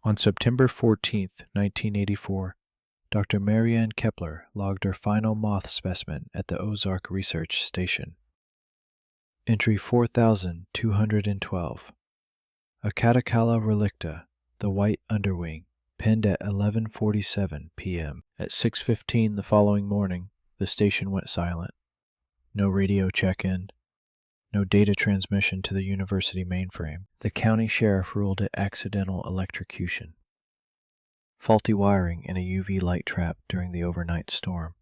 On September 14, 1984, Dr. Marianne Keppler logged her final moth specimen at the Ozark Research Station. Entry 4,212. A Catocala relicta, the white underwing, pinned at 11:47 p.m. At 6:15 the following morning, the station went silent. No radio check-in. No data transmission to the university mainframe. The county sheriff ruled it accidental electrocution. Faulty wiring in a UV light trap during the overnight storm.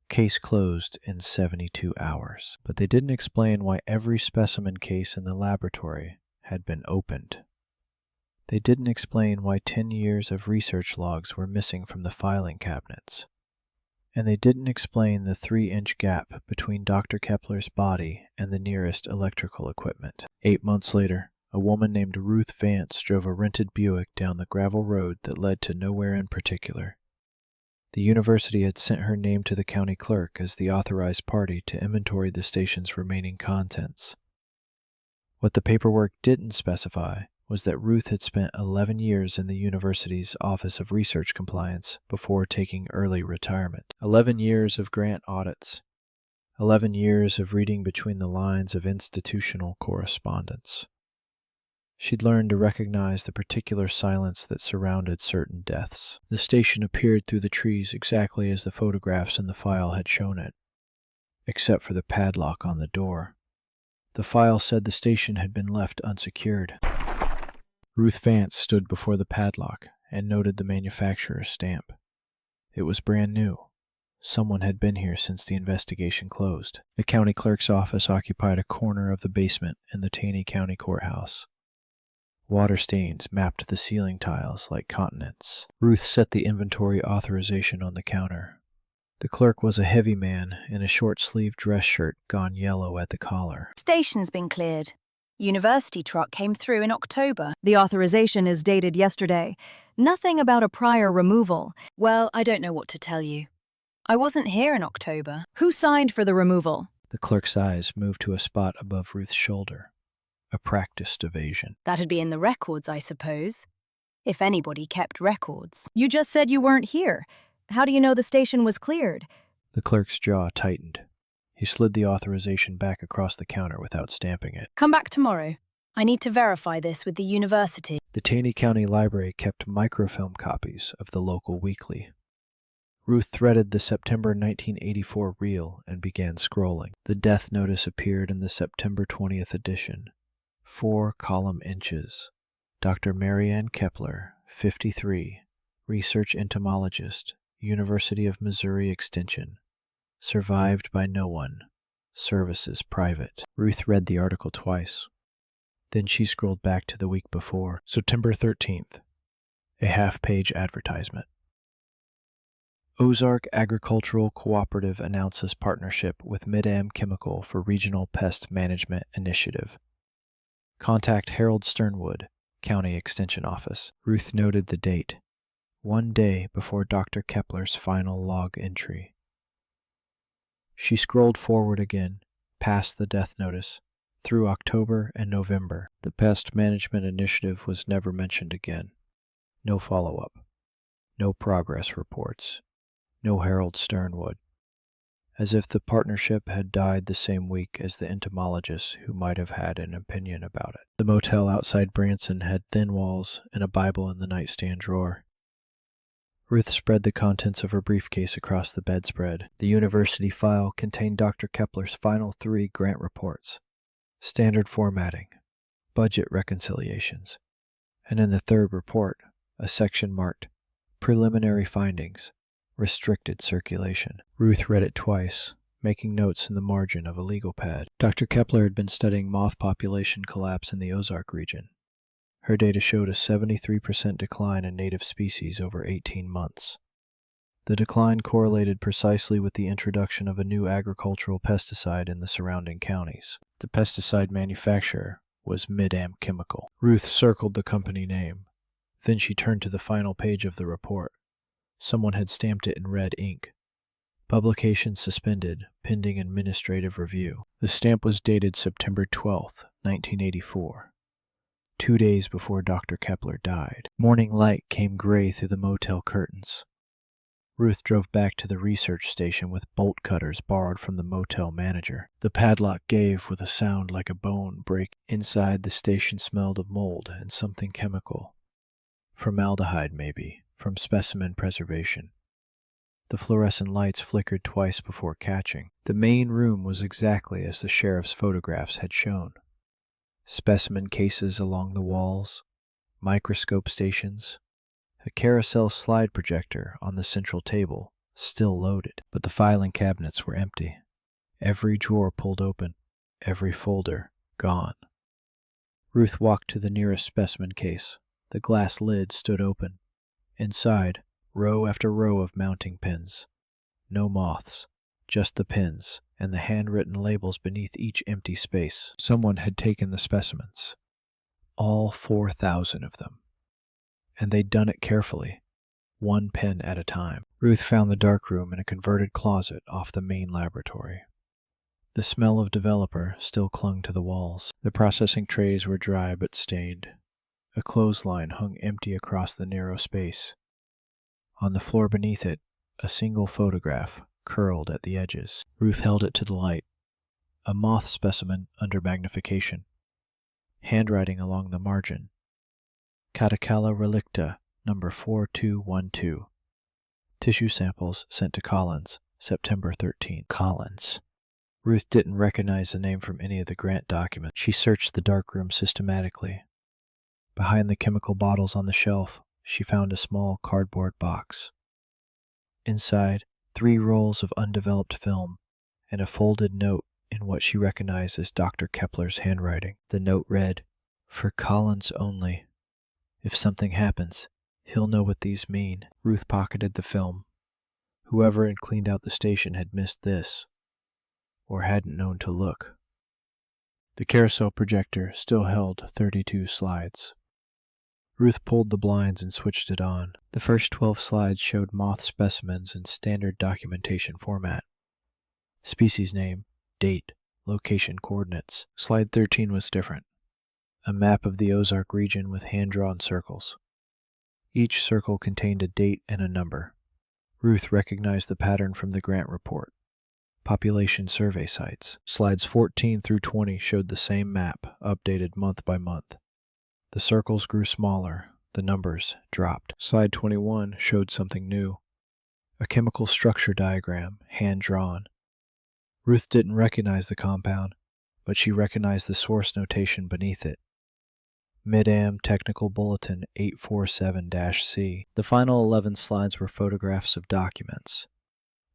Case closed in 72 hours. But they didn't explain why every specimen case in the laboratory had been opened. They didn't explain why 10 years of research logs were missing from the filing cabinets. And they didn't explain the 3-inch gap between Dr. Keppler's body and the nearest electrical equipment. 8 months later, a woman named Ruth Vance drove a rented Buick down the gravel road that led to nowhere in particular. The university had sent her name to the county clerk as the authorized party to inventory the station's remaining contents. What the paperwork didn't specify was that Ruth had spent 11 years in the university's Office of Research Compliance before taking early retirement. 11 years of grant audits. 11 years of reading between the lines of institutional correspondence. She'd learned to recognize the particular silence that surrounded certain deaths. The station appeared through the trees exactly as the photographs in the file had shown it, except for the padlock on the door. The file said the station had been left unsecured. Ruth Vance stood before the padlock and noted the manufacturer's stamp. It was brand new. Someone had been here since the investigation closed. The county clerk's office occupied a corner of the basement in the Taney County Courthouse. Water stains mapped the ceiling tiles like continents. Ruth set the inventory authorization on the counter. The clerk was a heavy man in a short-sleeved dress shirt gone yellow at the collar. Station's been cleared. University truck came through in October. The authorization is dated yesterday. Nothing about a prior removal. Well, I don't know what to tell you. I wasn't here in October. Who signed for the removal? The clerk's eyes moved to a spot above Ruth's shoulder. A practiced evasion. That'd be in the records, I suppose. If anybody kept records. You just said you weren't here. How do you know the station was cleared? The clerk's jaw tightened. He slid the authorization back across the counter without stamping it. Come back tomorrow. I need to verify this with the university. The Taney County Library kept microfilm copies of the local weekly. Ruth threaded the September 1984 reel and began scrolling. The death notice appeared in the September 20th edition. 4 column inches. Dr. Marianne Keppler, 53, research entomologist, University of Missouri Extension. Survived by no one. Services private. Ruth read the article twice. Then she scrolled back to the week before. September 13th. A half-page advertisement. Ozark Agricultural Cooperative announces partnership with Mid-Am Chemical for Regional Pest Management Initiative. Contact Harold Sternwood, County Extension Office. Ruth noted the date. 1 day before Dr. Keppler's final log entry. She scrolled forward again, past the death notice, through October and November. The Pest Management Initiative was never mentioned again. No follow-up. No progress reports. No Harold Sternwood. As if the partnership had died the same week as the entomologist who might have had an opinion about it. The motel outside Branson had thin walls and a Bible in the nightstand drawer. Ruth spread the contents of her briefcase across the bedspread. The university file contained Dr. Keppler's final 3 grant reports, standard formatting, budget reconciliations, and in the 3rd report, a section marked Preliminary Findings, Restricted Circulation. Ruth read it twice, making notes in the margin of a legal pad. Dr. Keppler had been studying moth population collapse in the Ozark region. Her data showed a 73% decline in native species over 18 months. The decline correlated precisely with the introduction of a new agricultural pesticide in the surrounding counties. The pesticide manufacturer was Mid-Am Chemical. Ruth circled the company name. Then she turned to the final page of the report. Someone had stamped it in red ink. Publication suspended, pending administrative review. The stamp was dated September 12, 1984. 2 days before Dr. Keppler died. Morning light came gray through the motel curtains. Ruth drove back to the research station with bolt cutters borrowed from the motel manager. The padlock gave with a sound like a bone break. Inside, the station smelled of mold and something chemical. Formaldehyde, maybe, from specimen preservation. The fluorescent lights flickered twice before catching. The main room was exactly as the sheriff's photographs had shown. Specimen cases along the walls, microscope stations, a carousel slide projector on the central table, still loaded, but the filing cabinets were empty. Every drawer pulled open, every folder gone. Ruth walked to the nearest specimen case. The glass lid stood open. Inside, row after row of mounting pins. No moths, just the pins and the handwritten labels beneath each empty space. Someone had taken the specimens. All 4,000 of them. And they'd done it carefully, one pen at a time. Ruth found the darkroom in a converted closet off the main laboratory. The smell of developer still clung to the walls. The processing trays were dry but stained. A clothesline hung empty across the narrow space. On the floor beneath it, a single photograph curled at the edges. Ruth held it to the light. A moth specimen under magnification. Handwriting along the margin. Catacala relicta, number 4212. Tissue samples sent to Collins, September 13. Collins. Ruth didn't recognize the name from any of the grant documents. She searched the darkroom systematically. Behind the chemical bottles on the shelf, she found a small cardboard box. Inside, 3 rolls of undeveloped film and a folded note in what she recognized as Dr. Keppler's handwriting. The note read, "For Collins only. If something happens, he'll know what these mean." Ruth pocketed the film. Whoever had cleaned out the station had missed this, or hadn't known to look. The carousel projector still held 32 slides. Ruth pulled the blinds and switched it on. The first 12 slides showed moth specimens in standard documentation format. Species name, date, location coordinates. Slide 13 was different. A map of the Ozark region with hand-drawn circles. Each circle contained a date and a number. Ruth recognized the pattern from the grant report. Population survey sites. Slides 14 through 20 showed the same map, updated month by month. The circles grew smaller, the numbers dropped. Slide 21 showed something new. A chemical structure diagram, hand-drawn. Ruth didn't recognize the compound, but she recognized the source notation beneath it. Mid-Am Technical Bulletin 847-C. The final 11 slides were photographs of documents,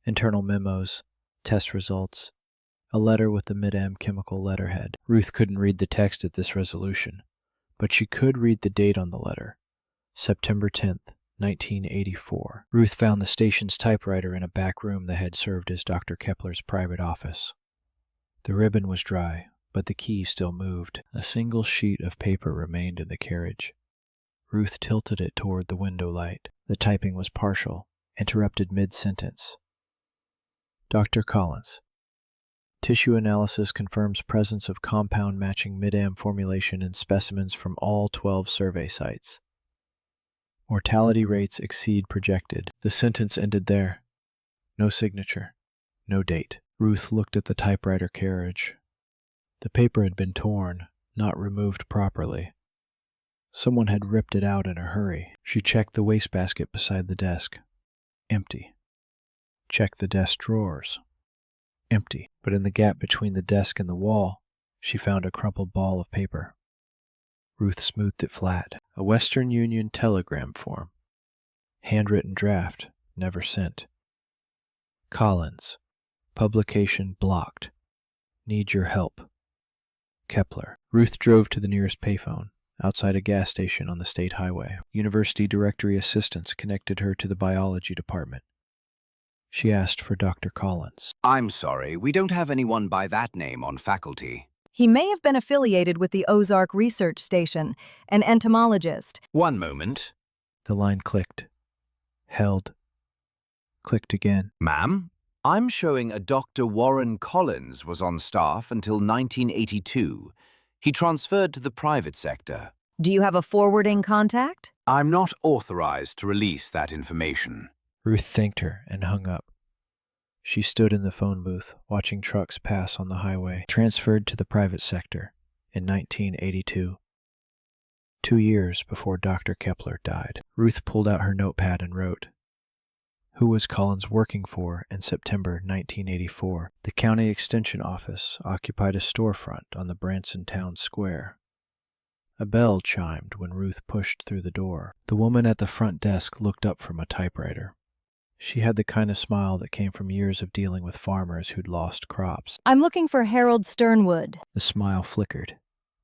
internal memos, test results, a letter with the Mid-Am chemical letterhead. Ruth couldn't read the text at this resolution, but she could read the date on the letter, September 10th, 1984. Ruth found the station's typewriter in a back room that had served as Dr. Keppler's private office. The ribbon was dry, but the key still moved. A single sheet of paper remained in the carriage. Ruth tilted it toward the window light. The typing was partial, interrupted mid-sentence. Dr. Collins. Tissue analysis confirms presence of compound matching Mid-Am formulation in specimens from all 12 survey sites. Mortality rates exceed projected. The sentence ended there. No signature. No date. Ruth looked at the typewriter carriage. The paper had been torn, not removed properly. Someone had ripped it out in a hurry. She checked the wastebasket beside the desk. Empty. Checked the desk drawers. Empty. But in the gap between the desk and the wall, she found a crumpled ball of paper. Ruth smoothed it flat. A Western Union telegram form. Handwritten draft, never sent. Collins. Publication blocked. Need your help. Keppler. Ruth drove to the nearest payphone, outside a gas station on the state highway. University directory assistants connected her to the biology department. She asked for Dr. Collins. I'm sorry, we don't have anyone by that name on faculty. He may have been affiliated with the Ozark Research Station, an entomologist. One moment. The line clicked. Held. Clicked again. Ma'am, I'm showing a Dr. Warren Collins was on staff until 1982. He transferred to the private sector. Do you have a forwarding contact? I'm not authorized to release that information. Ruth thanked her and hung up. She stood in the phone booth, watching trucks pass on the highway, transferred to the private sector in 1982. 2 years before Dr. Keppler died. Ruth pulled out her notepad and wrote, "Who was Collins working for in September 1984? The county extension office occupied a storefront on the Branson Town Square. A bell chimed when Ruth pushed through the door. The woman at the front desk looked up from a typewriter. She had the kind of smile that came from years of dealing with farmers who'd lost crops. I'm looking for Harold Sternwood. The smile flickered,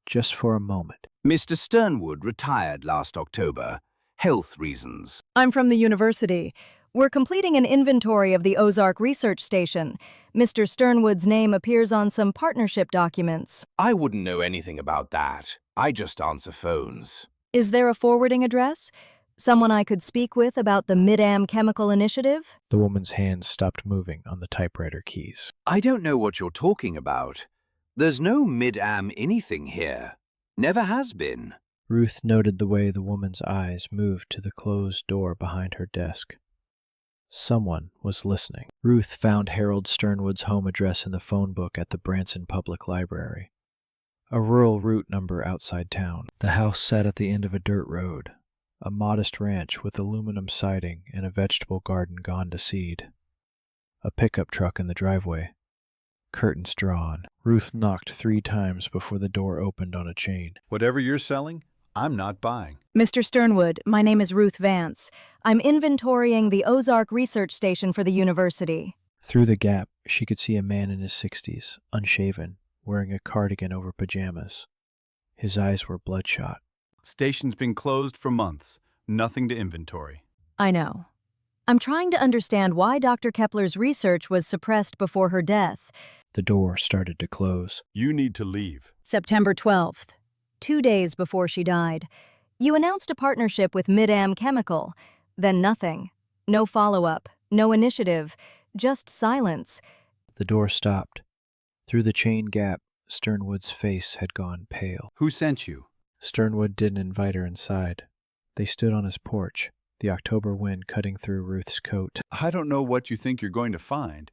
just for a moment. Mr. Sternwood retired last October. Health reasons. I'm from the university. We're completing an inventory of the Ozark research station. Mr. Sternwood's name appears on some partnership documents. I wouldn't know anything about that. I just answer phones. Is there a forwarding address? Someone I could speak with about the Mid-Am Chemical Initiative? The woman's hands stopped moving on the typewriter keys. I don't know what you're talking about. There's no mid-am anything here. Never has been. Ruth noted the way the woman's eyes moved to the closed door behind her desk. Someone was listening. Ruth found Harold Sternwood's home address in the phone book at the Branson Public Library. A rural route number outside town. The house sat at the end of a dirt road, a modest ranch with aluminum siding and a vegetable garden gone to seed. A pickup truck in the driveway. Curtains drawn. Ruth knocked 3 times before the door opened on a chain. Whatever you're selling, I'm not buying. Mr. Sternwood, my name is Ruth Vance. I'm inventorying the Ozark research station for the university. Through the gap, she could see a man in his 60s, unshaven, wearing a cardigan over pajamas. His eyes were bloodshot. Station's been closed for months. Nothing to inventory. I know. I'm trying to understand why Dr. Keppler's research was suppressed before her death. The door started to close. You need to leave. September 12th, 2 days before she died. You announced a partnership with Mid-Am Chemical. Then nothing. No follow-up. No initiative. Just silence. The door stopped. Through the chain gap, Sternwood's face had gone pale. Who sent you? Sternwood didn't invite her inside. They stood on his porch, the October wind cutting through Ruth's coat. I don't know what you think you're going to find.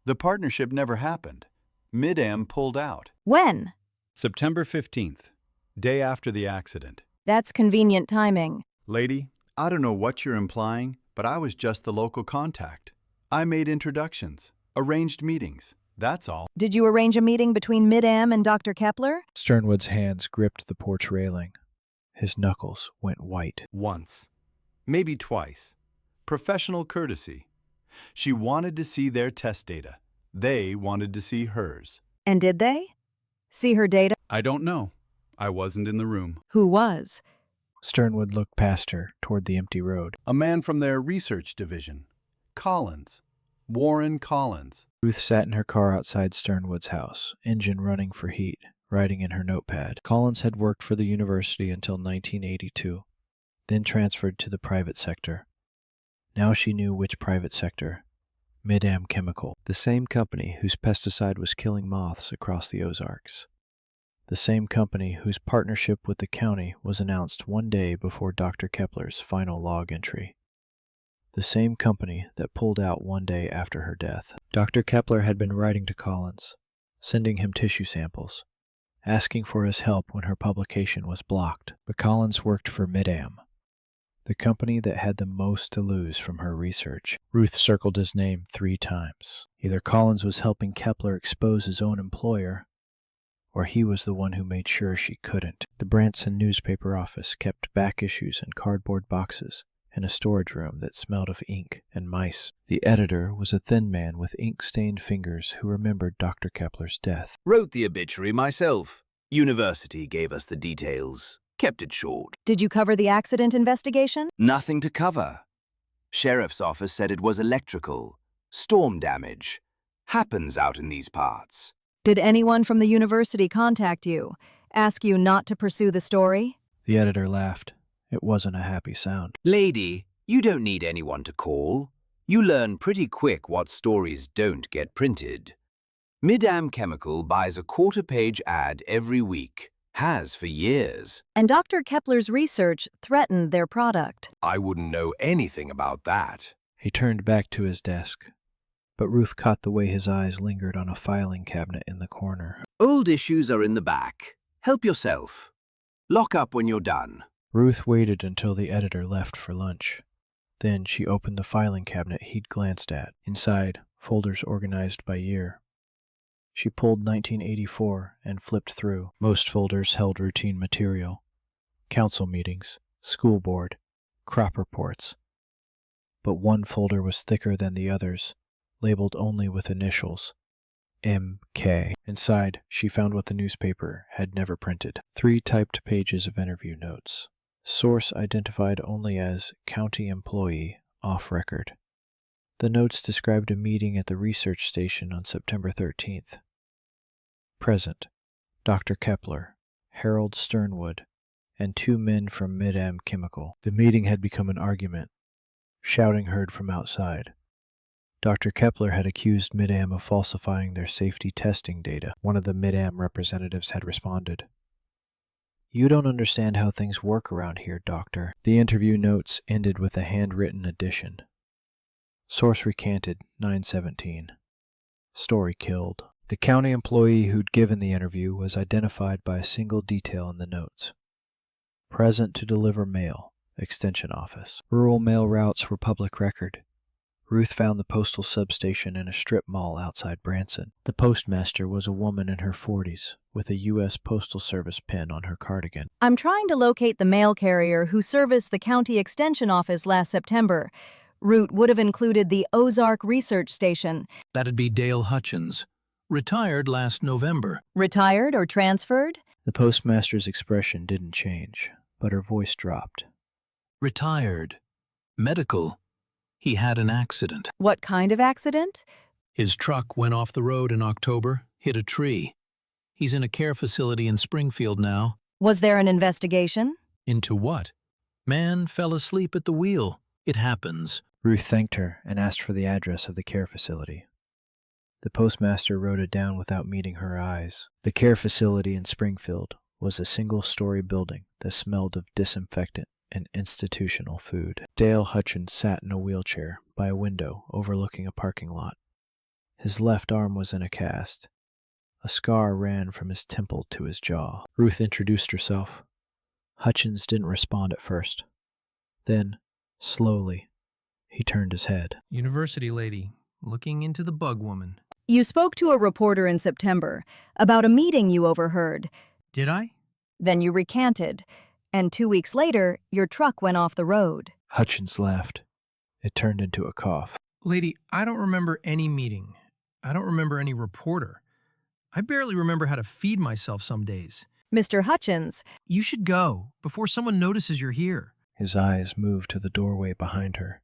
The partnership never happened. Mid-Am pulled out. When? September 15th, day after the accident. That's convenient timing. Lady, I don't know what you're implying, but I was just the local contact. I made introductions, arranged meetings. That's all. Did you arrange a meeting between Mid-Am and Dr. Keppler? Sternwood's hands gripped the porch railing. His knuckles went white. Once. Maybe twice. Professional courtesy. She wanted to see their test data. They wanted to see hers. And did they? See her data? I don't know. I wasn't in the room. Who was? Sternwood looked past her toward the empty road. A man from their research division. Collins. Warren Collins. Ruth sat in her car outside Sternwood's house, engine running for heat, writing in her notepad. Collins had worked for the university until 1982, then transferred to the private sector. Now she knew which private sector. Mid-Am Chemical, the same company whose pesticide was killing moths across the Ozarks. The same company whose partnership with the county was announced 1 day before Dr. Keppler's final log entry. The same company that pulled out 1 day after her death. Dr. Keppler had been writing to Collins, sending him tissue samples, asking for his help when her publication was blocked. But Collins worked for Mid-Am, the company that had the most to lose from her research. Ruth circled his name 3 times. Either Collins was helping Keppler expose his own employer, or he was the one who made sure she couldn't. The Branson newspaper office kept back issues in cardboard boxes in a storage room that smelled of ink and mice. The editor was a thin man with ink-stained fingers who remembered Dr. Keppler's death. Wrote the obituary myself. University gave us the details. Kept it short. Did you cover the accident investigation? Nothing to cover. Sheriff's office said it was electrical. Storm damage. Happens out in these parts. Did anyone from the university contact you, ask you not to pursue the story? The editor laughed. It wasn't a happy sound. Lady, you don't need anyone to call. You learn pretty quick what stories don't get printed. Mid-Am Chemical buys a quarter-page ad every week. Has for years. And Dr. Keppler's research threatened their product. I wouldn't know anything about that. He turned back to his desk, but Ruth caught the way his eyes lingered on a filing cabinet in the corner. Old issues are in the back. Help yourself. Lock up when you're done. Ruth waited until the editor left for lunch. Then she opened the filing cabinet he'd glanced at. Inside, folders organized by year. She pulled 1984 and flipped through. Most folders held routine material. Council meetings, school board, crop reports. But one folder was thicker than the others, labeled only with initials. M.K. Inside, she found what the newspaper had never printed. 3 typed pages of interview notes. Source identified only as county employee, off record. The notes described a meeting at the research station on September 13th. Present, Dr. Keppler, Harold Sternwood, and 2 men from Mid-Am Chemical. The meeting had become an argument. Shouting heard from outside. Dr. Keppler had accused Mid-Am of falsifying their safety testing data. One of the Mid-Am representatives had responded. "You don't understand how things work around here, Doctor." The interview notes ended with a handwritten addition. Source recanted, 9/17. Story killed. The county employee who'd given the interview was identified by a single detail in the notes. Present to deliver mail, extension office. Rural mail routes were public record. Ruth found the postal substation in a strip mall outside Branson. The postmaster was a woman in her 40s, with a U.S. Postal Service pin on her cardigan. I'm trying to locate the mail carrier who serviced the county extension office last September. Route would have included the Ozark research station. That'd be Dale Hutchins, retired last November. Retired or transferred? The postmaster's expression didn't change, but her voice dropped. Retired. Medical. He had an accident. What kind of accident? His truck went off the road in October, hit a tree. He's in a care facility in Springfield now. Was there an investigation? Into what? Man fell asleep at the wheel. It happens. Ruth thanked her and asked for the address of the care facility. The postmaster wrote it down without meeting her eyes. The care facility in Springfield was a single-story building that smelled of disinfectant and institutional food. Dale Hutchins sat in a wheelchair by a window overlooking a parking lot. His left arm was in a cast. A scar ran from his temple to his jaw. Ruth introduced herself. Hutchins didn't respond at first. Then, slowly, he turned his head. University lady, looking into the bug woman. You spoke to a reporter in September about a meeting you overheard. Did I? Then you recanted, and 2 weeks later, your truck went off the road. Hutchins laughed. It turned into a cough. Lady, I don't remember any meeting. I don't remember any reporter. I barely remember how to feed myself some days. Mr. Hutchins. You should go before someone notices you're here. His eyes moved to the doorway behind her.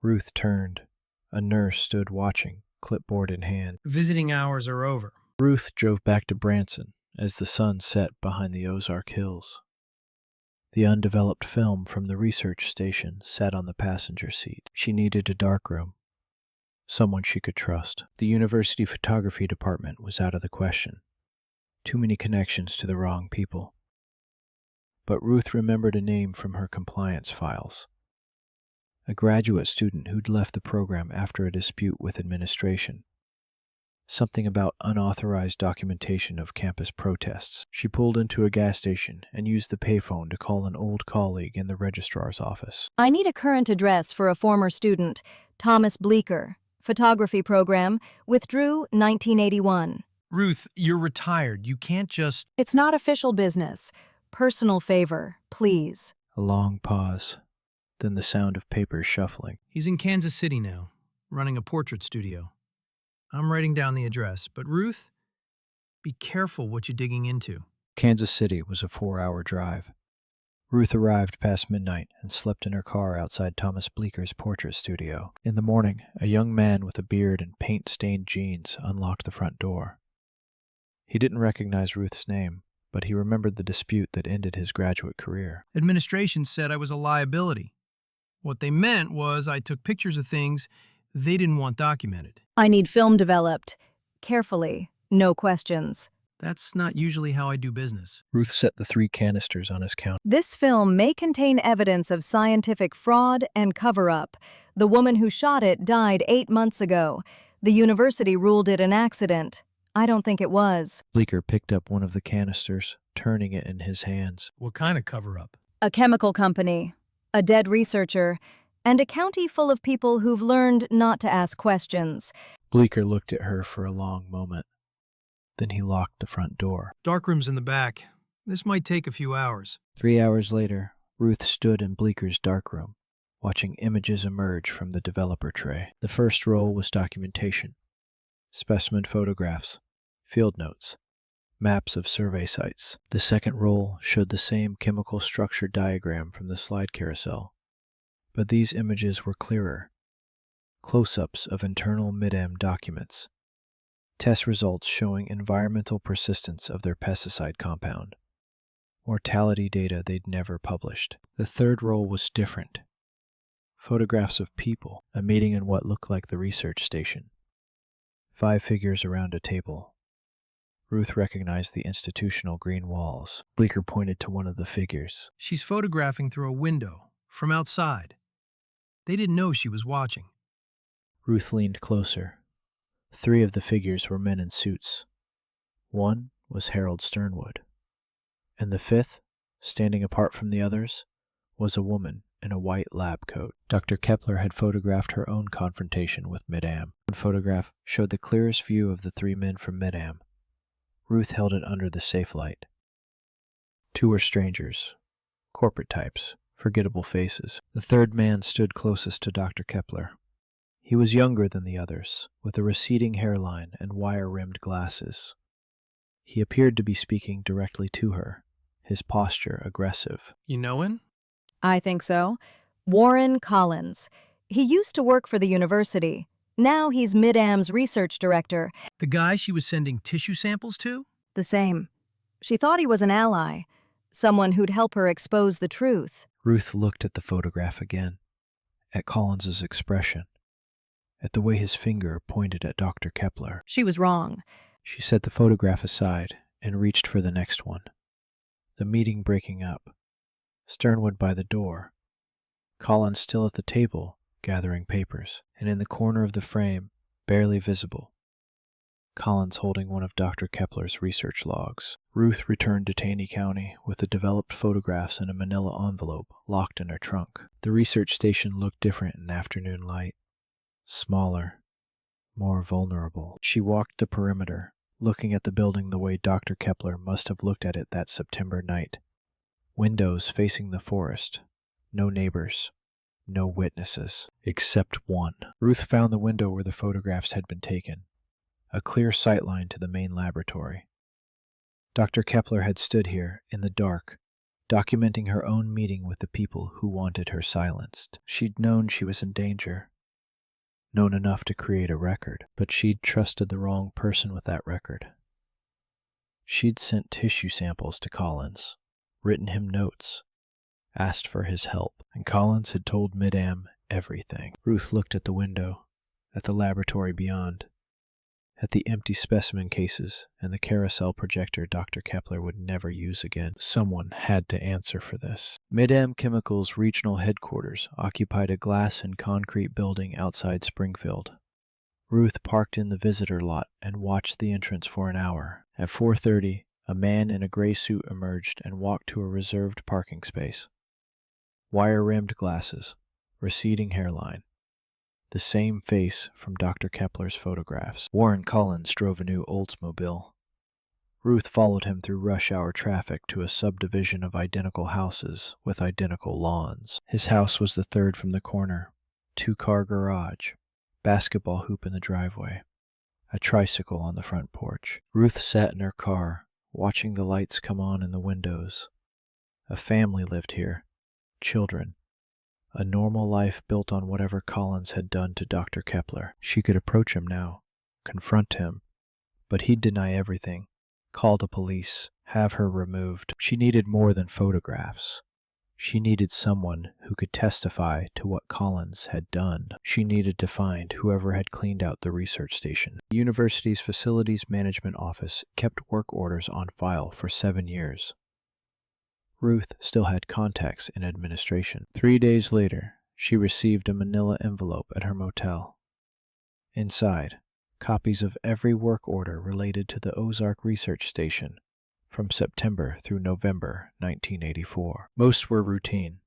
Ruth turned. A nurse stood watching, clipboard in hand. Visiting hours are over. Ruth drove back to Branson as the sun set behind the Ozark Hills. The undeveloped film from the research station sat on the passenger seat. She needed a darkroom. Someone she could trust. The university photography department was out of the question. Too many connections to the wrong people. But Ruth remembered a name from her compliance files. A graduate student who'd left the program after a dispute with administration. Something about unauthorized documentation of campus protests. She pulled into a gas station and used the payphone to call an old colleague in the registrar's office. I need a current address for a former student, Thomas Bleeker. Photography program, withdrew 1981. Ruth, you're retired. You can't just... It's not official business. Personal favor, please. A long pause, then the sound of papers shuffling. He's in Kansas City now, running a portrait studio. I'm writing down the address, but Ruth, be careful what you're digging into. Kansas City was a 4-hour drive. Ruth arrived past midnight and slept in her car outside Thomas Bleeker's portrait studio. In the morning, a young man with a beard and paint-stained jeans unlocked the front door. He didn't recognize Ruth's name, but he remembered the dispute that ended his graduate career. Administration said I was a liability. What they meant was I took pictures of things they didn't want documented. I need film developed. Carefully, no questions. That's not usually how I do business. Ruth set the 3 canisters on his counter. This film may contain evidence of scientific fraud and cover-up. The woman who shot it died 8 months ago. The university ruled it an accident. I don't think it was. Bleecker picked up one of the canisters, turning it in his hands. What kind of cover-up? A chemical company, a dead researcher, and a county full of people who've learned not to ask questions. Bleecker looked at her for a long moment. Then he locked the front door. Darkroom's in the back. This might take a few hours. 3 hours later, Ruth stood in Bleeker's darkroom, watching images emerge from the developer tray. The first roll was documentation. Specimen photographs, field notes, maps of survey sites. The second roll showed the same chemical structure diagram from the slide carousel, but these images were clearer. Close-ups of internal Mid-Am documents. Test results showing environmental persistence of their pesticide compound. Mortality data they'd never published. The third roll was different. Photographs of people, a meeting in what looked like the research station. 5 figures around a table. Ruth recognized the institutional green walls. Bleecker pointed to one of the figures. She's photographing through a window, from outside. They didn't know she was watching. Ruth leaned closer. 3 of the figures were men in suits. One was Harold Sternwood. And the 5th, standing apart from the others, was a woman in a white lab coat. Dr. Keppler had photographed her own confrontation with Mid-Am. One photograph showed the clearest view of the 3 men from Mid-Am. Ruth held it under the safe light. 2 were strangers, corporate types, forgettable faces. The 3rd man stood closest to Dr. Keppler. He was younger than the others, with a receding hairline and wire-rimmed glasses. He appeared to be speaking directly to her, his posture aggressive. You know him? I think so. Warren Collins. He used to work for the university. Now he's Mid-Am's research director. The guy she was sending tissue samples to? The same. She thought he was an ally, someone who'd help her expose the truth. Ruth looked at the photograph again, at Collins's expression, at the way his finger pointed at Dr. Keppler. She was wrong. She set the photograph aside and reached for the next one. The meeting breaking up. Sternwood by the door. Collins still at the table, gathering papers, and in the corner of the frame, barely visible, Collins holding one of Dr. Keppler's research logs. Ruth returned to Taney County with the developed photographs in a manila envelope locked in her trunk. The research station looked different in afternoon light. Smaller, more vulnerable. She walked the perimeter, looking at the building the way Dr. Keppler must have looked at it that September night. Windows facing the forest. No neighbors. No witnesses. Except one. Ruth found the window where the photographs had been taken. A clear sightline to the main laboratory. Dr. Keppler had stood here, in the dark, documenting her own meeting with the people who wanted her silenced. She'd known she was in danger. Known enough to create a record, but she'd trusted the wrong person with that record. She'd sent tissue samples to Collins, written him notes, asked for his help, and Collins had told Mid-Am everything. Ruth looked at the window, at the laboratory beyond, at the empty specimen cases and the carousel projector Dr. Keppler would never use again. Someone had to answer for this. Mid-Am Chemical's regional headquarters occupied a glass and concrete building outside Springfield. Ruth parked in the visitor lot and watched the entrance for an hour. At 4:30, a man in a gray suit emerged and walked to a reserved parking space. Wire-rimmed glasses, receding hairline. The same face from Dr. Keppler's photographs. Warren Collins drove a new Oldsmobile. Ruth followed him through rush-hour traffic to a subdivision of identical houses with identical lawns. His house was the 3rd from the corner. 2-car garage. Basketball hoop in the driveway. A tricycle on the front porch. Ruth sat in her car, watching the lights come on in the windows. A family lived here. Children. A normal life built on whatever Collins had done to Dr. Keppler. She could approach him now, confront him, but he'd deny everything, call the police, have her removed. She needed more than photographs. She needed someone who could testify to what Collins had done. She needed to find whoever had cleaned out the research station. The university's facilities management office kept work orders on file for 7 years. Ruth still had contacts in administration. 3 days later, she received a manila envelope at her motel. Inside, copies of every work order related to the Ozark research station from September through November 1984. Most were routine: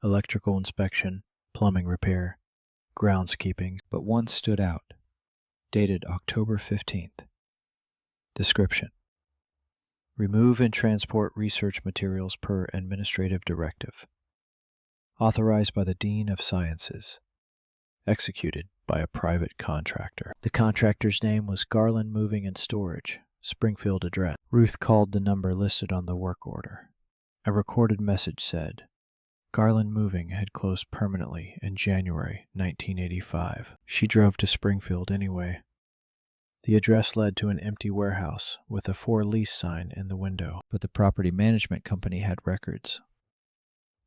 electrical inspection, plumbing repair, groundskeeping, but one stood out, dated October 15th. Description: remove and transport research materials per administrative directive. Authorized by the Dean of Sciences. Executed by a private contractor. The contractor's name was Garland Moving and Storage, Springfield address. Ruth called the number listed on the work order. A recorded message said, Garland Moving had closed permanently in January 1985. She drove to Springfield anyway. The address led to an empty warehouse with a for lease sign in the window, but the property management company had records.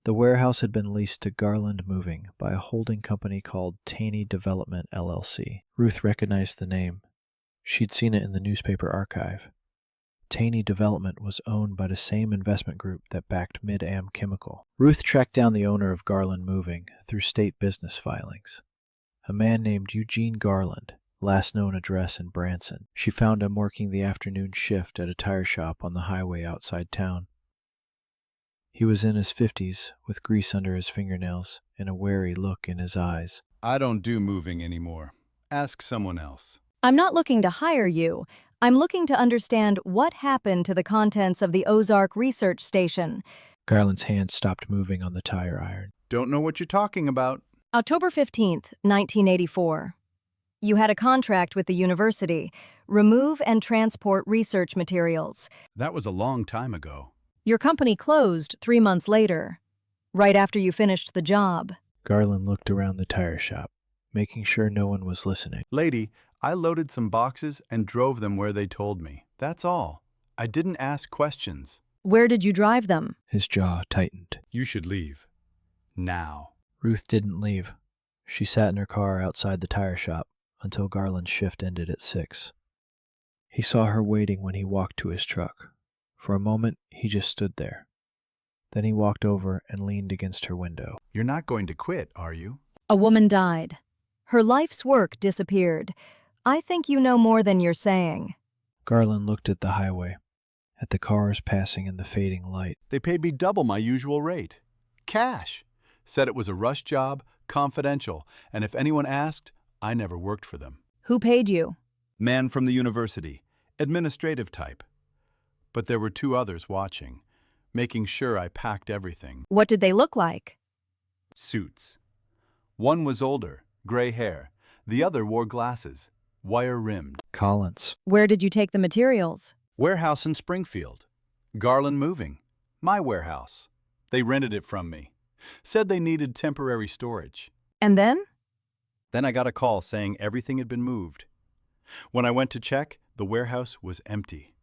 The warehouse had been leased to Garland Moving by a holding company called Taney Development, LLC. Ruth recognized the name. She'd seen it in the newspaper archive. Taney Development was owned by the same investment group that backed Mid-Am Chemical. Ruth tracked down the owner of Garland Moving through state business filings. A man named Eugene Garland, last known address in Branson. She found him working the afternoon shift at a tire shop on the highway outside town. He was in his 50s, with grease under his fingernails and a wary look in his eyes. I don't do moving anymore. Ask someone else. I'm not looking to hire you. I'm looking to understand what happened to the contents of the Ozark research station. Garland's hand stopped moving on the tire iron. Don't know what you're talking about. October 15th, 1984. You had a contract with the university. Remove and transport research materials. That was a long time ago. Your company closed 3 months later, right after you finished the job. Garland looked around the tire shop, making sure no one was listening. Lady, I loaded some boxes and drove them where they told me. That's all. I didn't ask questions. Where did you drive them? His jaw tightened. You should leave. Now. Ruth didn't leave. She sat in her car outside the tire shop until Garland's shift ended at 6. He saw her waiting when he walked to his truck. For a moment, he just stood there. Then he walked over and leaned against her window. You're not going to quit, are you? A woman died. Her life's work disappeared. I think you know more than you're saying. Garland looked at the highway, at the cars passing in the fading light. They paid me double my usual rate. Cash. Said it was a rush job, confidential, and if anyone asked, I never worked for them. Who paid you? Man from the university. Administrative type. But there were 2 others watching, making sure I packed everything. What did they look like? Suits. One was older, gray hair. The other wore glasses, wire-rimmed. Collins. Where did you take the materials? Warehouse in Springfield. Garland Moving. My warehouse. They rented it from me. Said they needed temporary storage. And then? Then I got a call saying everything had been moved. When I went to check, the warehouse was empty.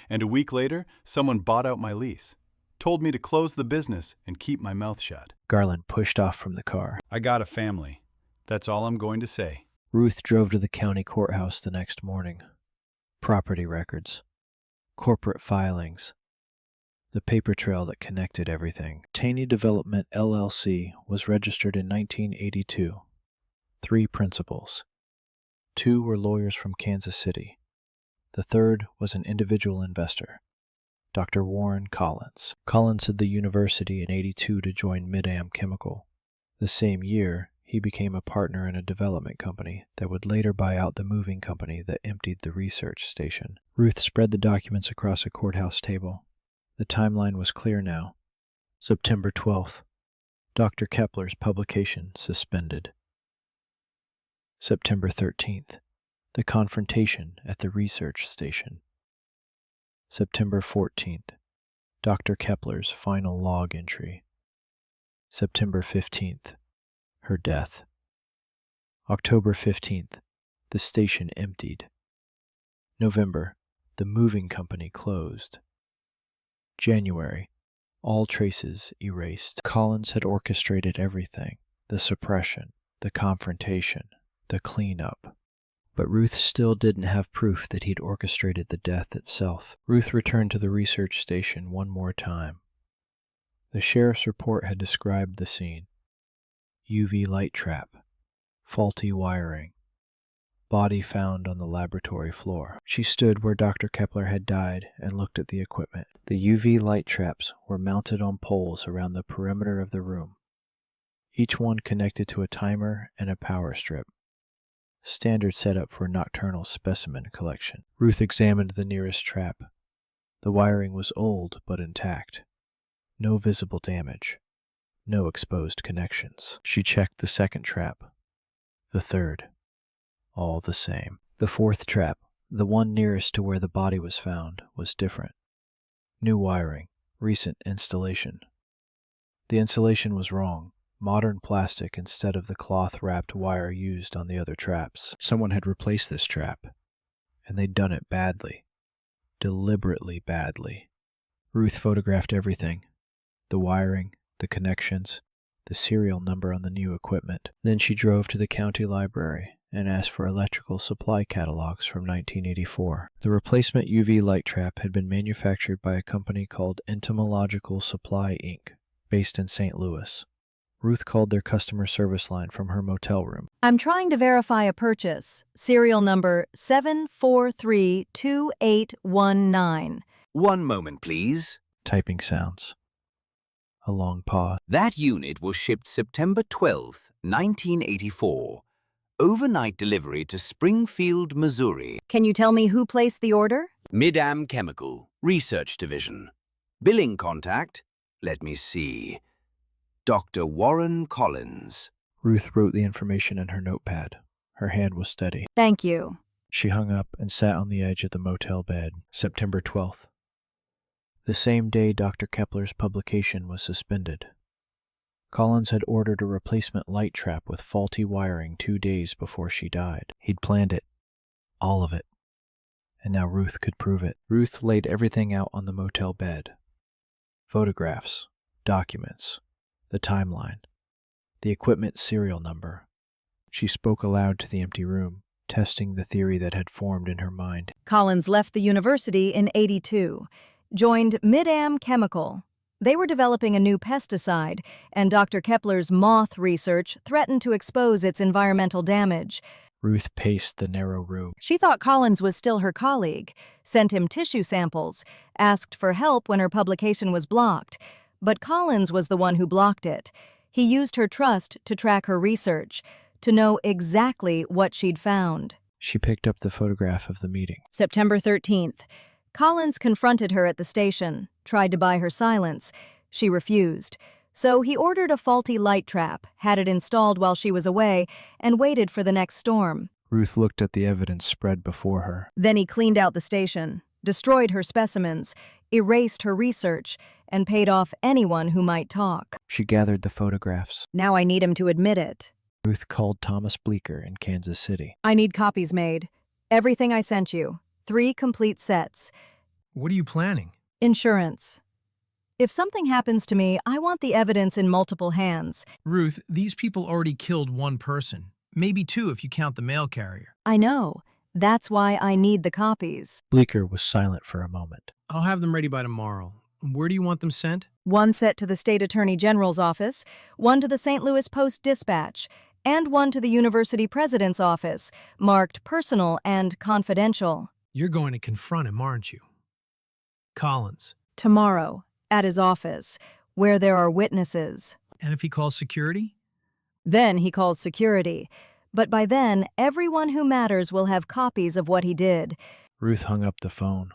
And a week later, someone bought out my lease, told me to close the business and keep my mouth shut. Garland pushed off from the car. I got a family. That's all I'm going to say. Ruth drove to the county courthouse the next morning. Property records. Corporate filings. The paper trail that connected everything. Taney Development, LLC was registered in 1982. 3 principals. 2 were lawyers from Kansas City. The third was an individual investor, Dr. Warren Collins. Collins had the university in 82 to join Mid-Am Chemical. The same year, he became a partner in a development company that would later buy out the moving company that emptied the research station. Ruth spread the documents across a courthouse table. The timeline was clear now. September 12th. Dr. Keppler's publication suspended. September 13th. The confrontation at the research station. September 14th. Dr. Keppler's final log entry. September 15th. Her death. October 15th. The station emptied. November. The moving company closed. January. All traces erased. Collins had orchestrated everything: the suppression, the confrontation, the cleanup. But Ruth still didn't have proof that he'd orchestrated the death itself. Ruth returned to the research station one more time. The sheriff's report had described the scene: UV light trap, faulty wiring, body found on the laboratory floor. She stood where Dr. Keppler had died and looked at the equipment. The UV light traps were mounted on poles around the perimeter of the room, each one connected to a timer and a power strip. Standard setup for nocturnal specimen collection. Ruth examined the nearest trap. The wiring was old but intact. No visible damage. No exposed connections. She checked the second trap. The third. All the same. The fourth trap, the one nearest to where the body was found, was different. New wiring. Recent installation. The insulation was wrong. Modern plastic instead of the cloth-wrapped wire used on the other traps. Someone had replaced this trap, and they'd done it badly. Deliberately badly. Ruth photographed everything: the wiring, the connections, the serial number on the new equipment. Then she drove to the county library and asked for electrical supply catalogs from 1984. The replacement UV light trap had been manufactured by a company called Entomological Supply, Inc., based in St. Louis. Ruth called their customer service line from her motel room. I'm trying to verify a purchase. Serial number 7432819. One moment, please. Typing sounds. A long pause. That unit was shipped September 12th, 1984. Overnight delivery to Springfield, Missouri. Can you tell me who placed the order? Mid-Am Chemical, Research Division. Billing contact? Let me see. Dr. Warren Collins. Ruth wrote the information in her notepad. Her hand was steady. Thank you. She hung up and sat on the edge of the motel bed. September 12th. The same day Dr. Keppler's publication was suspended. Collins had ordered a replacement light trap with faulty wiring 2 days before she died. He'd planned it. All of it. And now Ruth could prove it. Ruth laid everything out on the motel bed. Photographs, documents, the timeline, the equipment serial number. She spoke aloud to the empty room, testing the theory that had formed in her mind. Collins left the university in '82, joined Mid-Am Chemical. They were developing a new pesticide, and Dr. Keppler's Moth research threatened to expose its environmental damage. Ruth paced the narrow room. She thought Collins was still her colleague, sent him tissue samples, asked for help when her publication was blocked. But Collins was the one who blocked it. He used her trust to track her research, to know exactly what she'd found. She picked up the photograph of the meeting. September 13th. Collins confronted her at the station, tried to buy her silence. She refused. So he ordered a faulty light trap, had it installed while she was away, and waited for the next storm. Ruth looked at the evidence spread before her. Then he cleaned out the station, destroyed her specimens, erased her research, and paid off anyone who might talk. She gathered the photographs. Now I need him to admit it. Ruth called Thomas Bleecker in Kansas City. I need copies made. Everything I sent you. 3 complete sets. What are you planning? Insurance. If something happens to me, I want the evidence in multiple hands. Ruth, these people already killed one person. Maybe 2 if you count the mail carrier. I know. That's why I need the copies. Bleecker was silent for a moment. I'll have them ready by tomorrow. Where do you want them sent? 1 set to the State Attorney General's office, 1 to the St. Louis Post-Dispatch, and 1 to the University President's office, marked personal and confidential. You're going to confront him, aren't you? Collins. Tomorrow, at his office, where there are witnesses. And if he calls security? Then he calls security. But by then, everyone who matters will have copies of what he did. Ruth hung up the phone.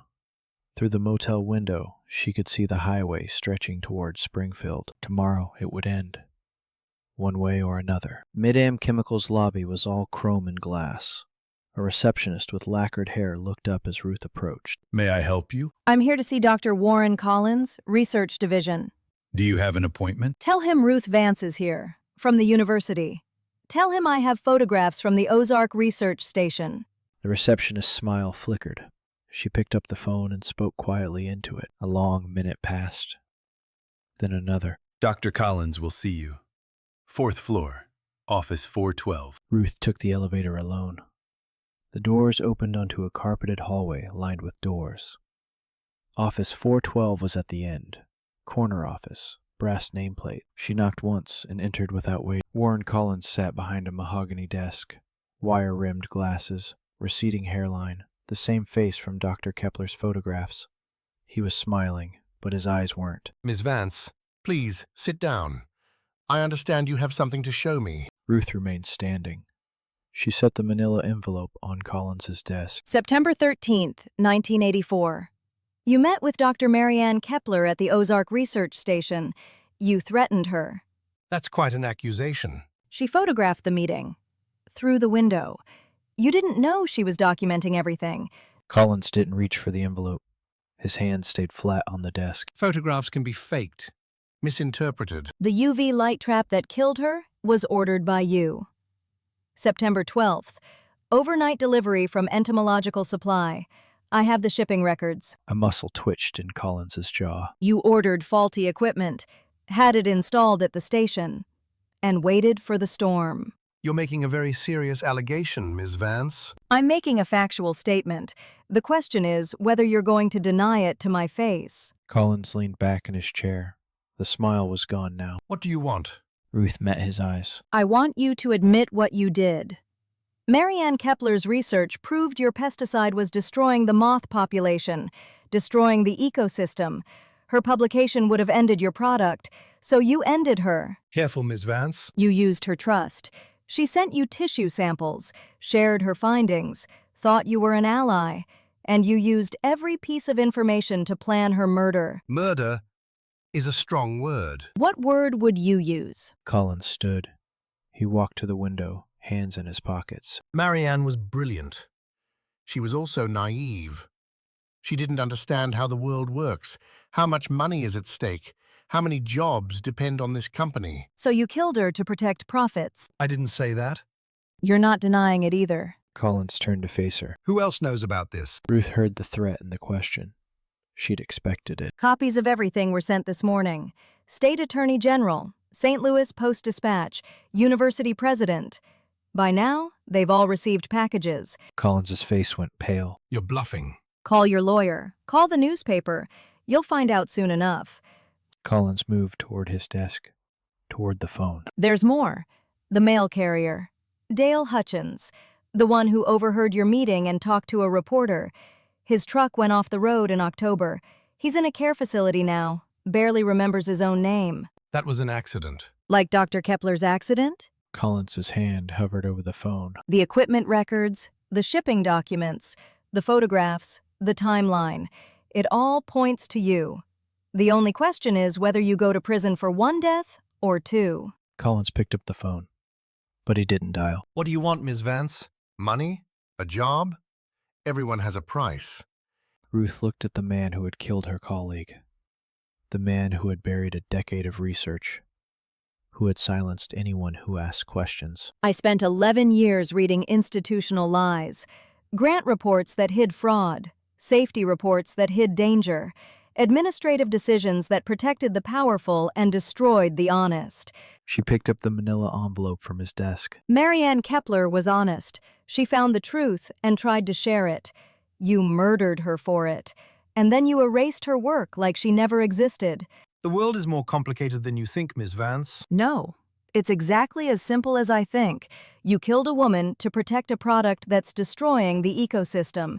Through the motel window, she could see the highway stretching towards Springfield. Tomorrow it would end. One way or another. Mid-Am Chemical's lobby was all chrome and glass. A receptionist with lacquered hair looked up as Ruth approached. May I help you? I'm here to see Dr. Warren Collins, Research Division. Do you have an appointment? Tell him Ruth Vance is here, from the university. Tell him I have photographs from the Ozark Research Station. The receptionist's smile flickered. She picked up the phone and spoke quietly into it. A long minute passed. then another. Dr. Collins will see you. 4th floor, office 412. Ruth took the elevator alone. The doors opened onto a carpeted hallway lined with doors. Office 412 was at the end. Corner office, brass nameplate. She knocked once and entered without waiting. Warren Collins sat behind a mahogany desk. Wire-rimmed glasses, receding hairline, the same face from Dr. Keppler's photographs. He was smiling, but his eyes weren't. Miss Vance, please sit down. I understand you have something to show me. Ruth remained standing. She set the manila envelope on Collins's desk. September 13th, 1984. You met with Dr. Marianne Keppler at the Ozark research station. You threatened her. That's quite an accusation. She photographed the meeting. Through the window. You didn't know she was documenting everything. Collins didn't reach for the envelope. His hand stayed flat on the desk. Photographs can be faked, misinterpreted. The UV light trap that killed her was ordered by you. September 12th. Overnight delivery from Entomological Supply. I have the shipping records. A muscle twitched in Collins's jaw. You ordered faulty equipment, had it installed at the station, and waited for the storm. You're making a very serious allegation, Ms. Vance. I'm making a factual statement. The question is whether you're going to deny it to my face. Collins leaned back in his chair. The smile was gone now. What do you want? Ruth met his eyes. I want you to admit what you did. Marianne Keppler's research proved your pesticide was destroying the moth population, destroying the ecosystem. Her publication would have ended your product, so you ended her. Careful, Ms. Vance. You used her trust. She sent you tissue samples, shared her findings, thought you were an ally, and you used every piece of information to plan her murder. Murder is a strong word. What word would you use? Collins stood. He walked to the window, hands in his pockets. Marianne was brilliant. She was also naive. She didn't understand how the world works, how much money is at stake, how many jobs depend on this company. So you killed her to protect profits. I didn't say that. You're not denying it either. Collins turned to face her. Who else knows about this? Ruth heard the threat and the question. She'd expected it. Copies of everything were sent this morning. State Attorney General, St. Louis Post-Dispatch, University President. By now, they've all received packages. Collins's face went pale. You're bluffing. Call your lawyer. Call the newspaper. You'll find out soon enough. Collins moved toward his desk, toward the phone. There's more. The mail carrier. Dale Hutchins, the one who overheard your meeting and talked to a reporter. His truck went off the road in October. He's in a care facility now. Barely remembers his own name. That was an accident. Like Dr. Keppler's accident? Collins's hand hovered over the phone. The equipment records, the shipping documents, the photographs, the timeline. It all points to you. The only question is whether you go to prison for one death or two. Collins picked up the phone, but he didn't dial. What do you want, Ms. Vance? Money? A job? Everyone has a price. Ruth looked at the man who had killed her colleague. The man who had buried a decade of research. Who had silenced anyone who asked questions. I spent 11 years reading institutional lies, grant reports that hid fraud, safety reports that hid danger, administrative decisions that protected the powerful and destroyed the honest. She picked up the manila envelope from his desk. Marianne Keppler was honest. She found the truth and tried to share it. You murdered her for it. And then you erased her work like she never existed. The world is more complicated than you think, Ms. Vance. No, it's exactly as simple as I think. You killed a woman to protect a product that's destroying the ecosystem.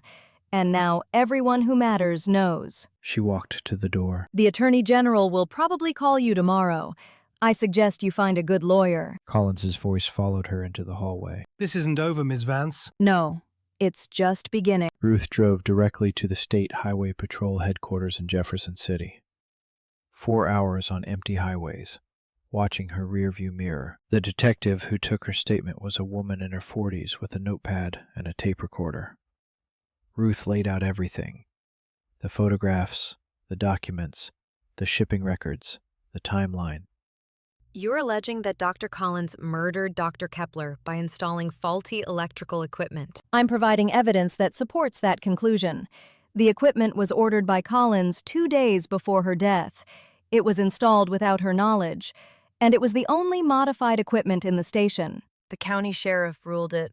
And now everyone who matters knows. She walked to the door. The Attorney General will probably call you tomorrow. I suggest you find a good lawyer. Collins's voice followed her into the hallway. This isn't over, Ms. Vance. No, it's just beginning. Ruth drove directly to the State Highway Patrol headquarters in Jefferson City. 4 hours on empty highways, watching her rearview mirror. The detective who took her statement was a woman in her 40s with a notepad and a tape recorder. Ruth laid out everything. The photographs, the documents, the shipping records, the timeline. You're alleging that Dr. Collins murdered Dr. Keppler by installing faulty electrical equipment. I'm providing evidence that supports that conclusion. The equipment was ordered by Collins 2 days before her death. It was installed without her knowledge, and it was the only modified equipment in the station. The county sheriff ruled it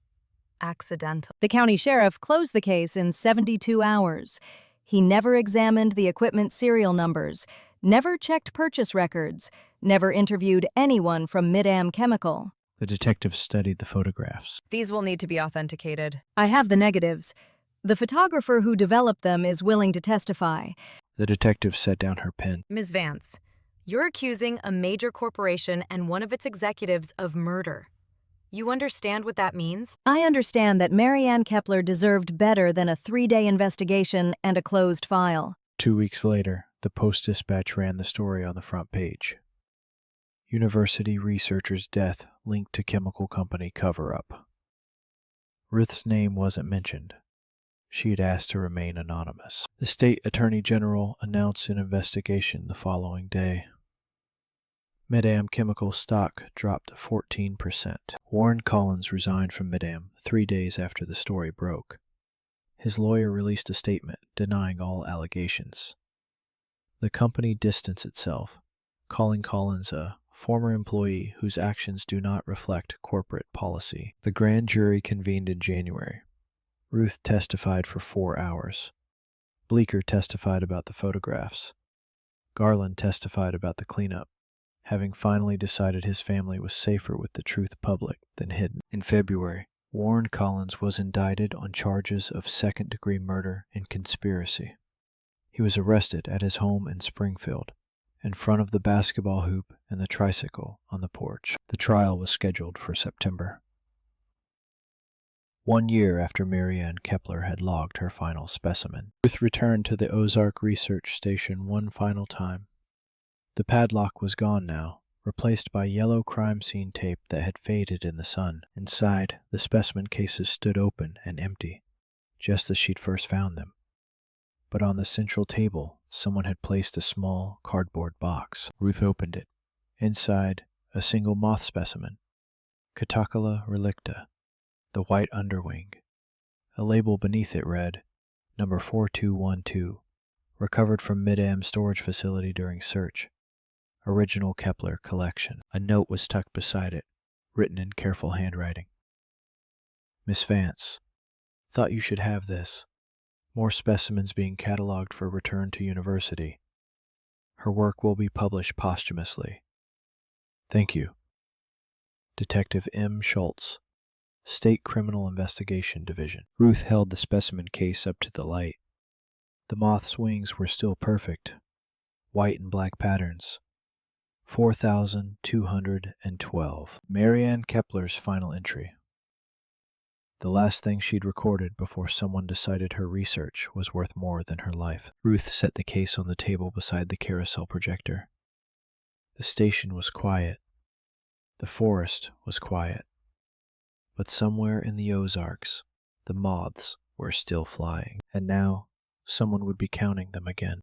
accidental. The county sheriff closed the case in 72 hours. He never examined the equipment's serial numbers, never checked purchase records, never interviewed anyone from Mid-Am Chemical. The detective studied the photographs. These will need to be authenticated. I have the negatives. The photographer who developed them is willing to testify. The detective set down her pen. Ms. Vance, you're accusing a major corporation and one of its executives of murder. You understand what that means? I understand that Marianne Keppler deserved better than a 3-day investigation and a closed file. 2 weeks later, the Post-Dispatch ran the story on the front page. University researcher's death linked to chemical company cover-up. Ruth's name wasn't mentioned. She had asked to remain anonymous. The state attorney general announced an investigation the following day. Mid-Am Chemical stock dropped 14%. Warren Collins resigned from Mid-Am 3 days after the story broke. His lawyer released a statement denying all allegations. The company distanced itself, calling Collins a former employee whose actions do not reflect corporate policy. The grand jury convened in January. Ruth testified for 4 hours. Bleecker testified about the photographs. Garland testified about the cleanup, having finally decided his family was safer with the truth public than hidden. In February, Warren Collins was indicted on charges of second-degree murder and conspiracy. He was arrested at his home in Springfield, in front of the basketball hoop and the tricycle on the porch. The trial was scheduled for September. 1 year after Marianne Keppler had logged her final specimen, Ruth returned to the Ozark research station one final time. The padlock was gone now, replaced by yellow crime scene tape that had faded in the sun. Inside, the specimen cases stood open and empty, just as she'd first found them. But on the central table, someone had placed a small cardboard box. Ruth opened it. Inside, a single moth specimen, Catocala relicta, the white underwing. A label beneath it read, number 4212, recovered from Mid-Am storage facility during search. Original Keppler collection. A note was tucked beside it, written in careful handwriting. Miss Vance, thought you should have this. More specimens being cataloged for return to university. Her work will be published posthumously. Thank you. Detective M. Schultz, State Criminal Investigation Division. Ruth held the specimen case up to the light. The moth's wings were still perfect, white and black patterns. 4,212. Marianne Keppler's final entry. The last thing she'd recorded before someone decided her research was worth more than her life. Ruth set the case on the table beside the carousel projector. The station was quiet. The forest was quiet. But somewhere in the Ozarks, the moths were still flying. And now, someone would be counting them again.